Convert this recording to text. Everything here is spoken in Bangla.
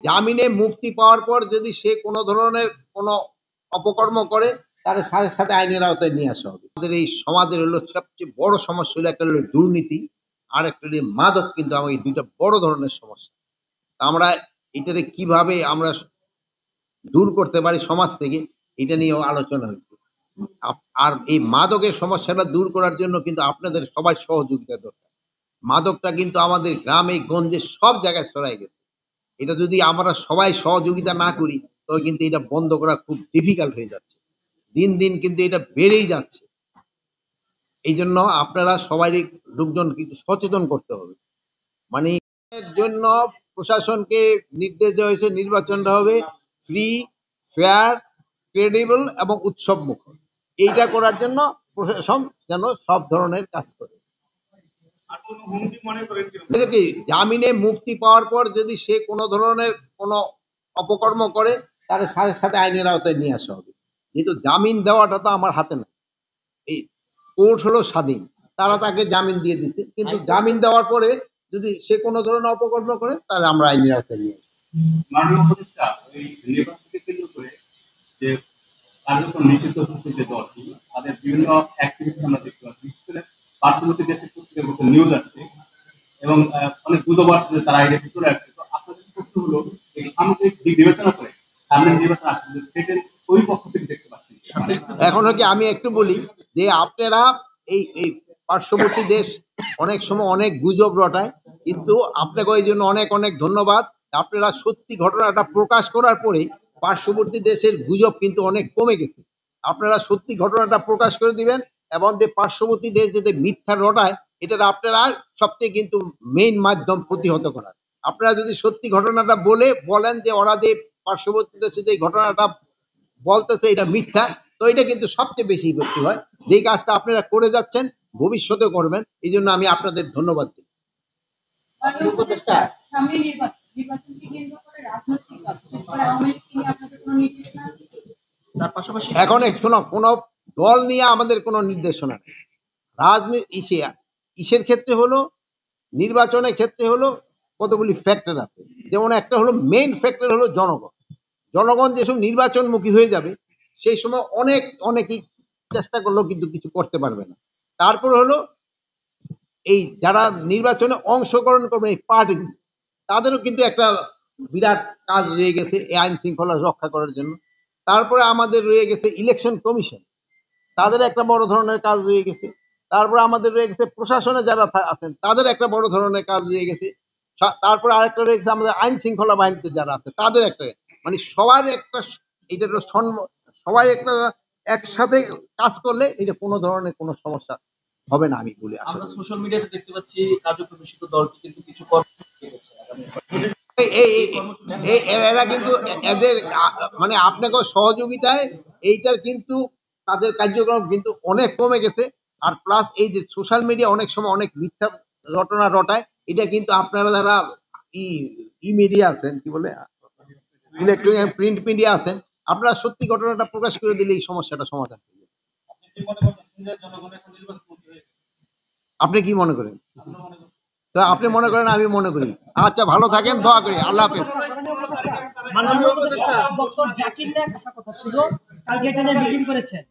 জামিনে মুক্তি পাওয়ার পর যদি সে কোনো ধরনের কোনো অপকর্ম করে তার সাথে সাথে আইনের আওতায় নিয়ে আসা হবে। আমাদের এই সমাজের হলো সবচেয়ে বড় সমস্যা হলো একটা হলো দুর্নীতি, আর একটা হলো মাদক। কিন্তু আমার এই দুইটা বড় ধরনের সমস্যা। আমরা এটারে কিভাবে আমরা দূর করতে পারি সমাজ থেকে, এটা নিয়েও আলোচনা হয়েছে। আর এই মাদকের সমস্যাটা দূর করার জন্য কিন্তু আপনাদের সবার সহযোগিতা দরকার। মাদকটা কিন্তু আমাদের গ্রামে গঞ্জে সব জায়গায় ছড়াই গেছে। এটা যদি আমরা সবাই সহযোগিতা না করি তবে কিন্তু এটা বন্ধ করা খুব ডিফিকাল্ট হয়ে যাচ্ছে। দিন দিন কিন্তু এটা বেড়েই যাচ্ছে। এই জন্য আপনারা সবাই লোকজন কিন্তু সচেতন করতে হবে। মানে এর জন্য প্রশাসনকে নির্দেশ দেওয়া হয়েছে নির্বাচনটা হবে ফ্রি, ফেয়ার, ক্রেডিবল এবং উৎসব মুখর। এইটা করার জন্য প্রশাসন যেন সব ধরনের কাজ করে। কি জামিনে মুক্তি পাওয়ার পর যদি সে কোনো ধরনের কোনো অপকর্ম করে তার সাথে সাথে আইনের আওতায় নিয়ে আসা হবে। যেহেতু জামিন দেওয়াটা তো আমার হাতে না, এই কোর্ট হলো স্বাধীন, তারা তাকে জামিন দিয়ে দিচ্ছে, কিন্তু জামিন দেওয়ার পরে যদি সে কোনো ধরনের অপকর্ম করে তাহলে আমরা আইনের আওতায় নিয়ে আসি। মাননীয় উপদেষ্টা এই নির্বাচনকে কেন্দ্র করে যে কার্যক্রম নিষিদ্ধ হচ্ছে যে দলটি, তাদের বিভিন্ন অ্যাক্টিভিটি আমরা দেখতে পাচ্ছি, বিশেষ করে পার্শ্ববর্তী দেশের পত্রিকার নিউজ আসছে এবং অনেক গুজব আসছে যে তারা এটা চলে আসছে। তো আপনাদের প্রশ্ন হলো এই সামগ্রিক দিক বিবেচনা করে সামনের নির্বাচন আসছে সেটা ওই পক্ষ থেকে দেখতে পাচ্ছি। এখন কি আমি একটু বলি যে আপনারা এই এই পার্শ্ববর্তী দেশ অনেক সময় অনেক গুজব রটায়, কিন্তু আপনাকে ওই জন্য অনেক অনেক ধন্যবাদ। আপনারা সত্যি ঘটনাটা প্রকাশ করার পরে পার্শ্ববর্তী দেশের গুজব কিন্তু অনেক কমে গেছে। আপনারা সত্যি ঘটনাটা প্রকাশ করে দিবেন এবং যে পার্শ্ববর্তী দেশ যাতে মিথ্যা রটায় এটা আপনারা সবচেয়ে কিন্তু মেইন মাধ্যম প্রতিহত করার। আপনারা যদি সত্যি ঘটনাটা বলেন যে ওরা যে পার্শ্ববর্তী দেশে যে ঘটনাটা বলতেছে এটা মিথ্যা, তো এটা কিন্তু সবচেয়ে বেশি ক্ষতি হয়। যেই কাজটা আপনারা করে যাচ্ছেন ভবিষ্যতে করবেন, এই জন্য আমি আপনাদের ধন্যবাদ দিই। এখন শোনো, কোনো দল নিয়ে আমাদের কোনো নির্দেশনা নেই। রাজনীতি ইসের ক্ষেত্রে হলো, নির্বাচনের ক্ষেত্রে হলো কতগুলি ফ্যাক্টর আছে। যেমন একটা হলো মেইন ফ্যাক্টর হলো জনগণ। জনগণ যেসব নির্বাচনমুখী হয়ে যাবে সেই সময় অনেকেই চেষ্টা করলেও কিন্তু কিছু করতে পারবে না। তারপর হলো এই যারা নির্বাচনে অংশগ্রহণ করবে এই পার্টিগুলি, তাদেরও কিন্তু একটা বিরাট কাজ রয়ে গেছে এই আইন শৃঙ্খলা রক্ষা করার জন্য। তারপরে আমাদের রয়ে গেছে ইলেকশন কমিশন, তাদের একটা বড় ধরনের কাজ রয়ে গেছে। তারপরে আমাদের রয়ে গেছে প্রশাসনে যারা আছেন তাদের একটা বড় ধরনের কাজ রয়ে গেছে। তারপরে আরেকটা রয়ে গেছে আমাদের আইন শৃঙ্খলা বাহিনীতে যারা আছে তাদের একটা, মানে সবার একটা, এটা সবাই একটা একসাথে কাজ করলে এটা কোনো ধরনের কোনো সমস্যা হবে না আমি বলি। আমরা সোশ্যাল মিডিয়াতে দেখতে পাচ্ছি কার্যক্রম নিষিদ্ধ দলটি কিন্তু কিছু এরা কিন্তু এদের মানে আপনাকে সহযোগিতায় এইটার কিন্তু তাদের কার্যক্রম কিন্তু অনেক কমে গেছে। আর প্লাস এই যে সোশ্যাল মিডিয়া অনেক সময় অনেক মিথ্যা রটনা রটায়, এটা কিন্তু আপনারা যারা ই মিডিয়া আছেন, কি বলে ইলেকট্রনিক প্রিন্ট মিডিয়া আছেন, আপনারা সত্যি ঘটনাটা প্রকাশ করে দিলে এই সমস্যাটা সমাধান হবে। আপনি কি মনে করেন? তো আপনি মনে করেন, আমি মনে করি। আচ্ছা, ভালো থাকেন, দোয়া করি। আল্লাহ হাফেজ। মাননীয় উপদেষ্টা ডক্টর জাকির নায়েক আসার কথা ছিল, কালকে এটা নিয়ে মিটিং করেছেন।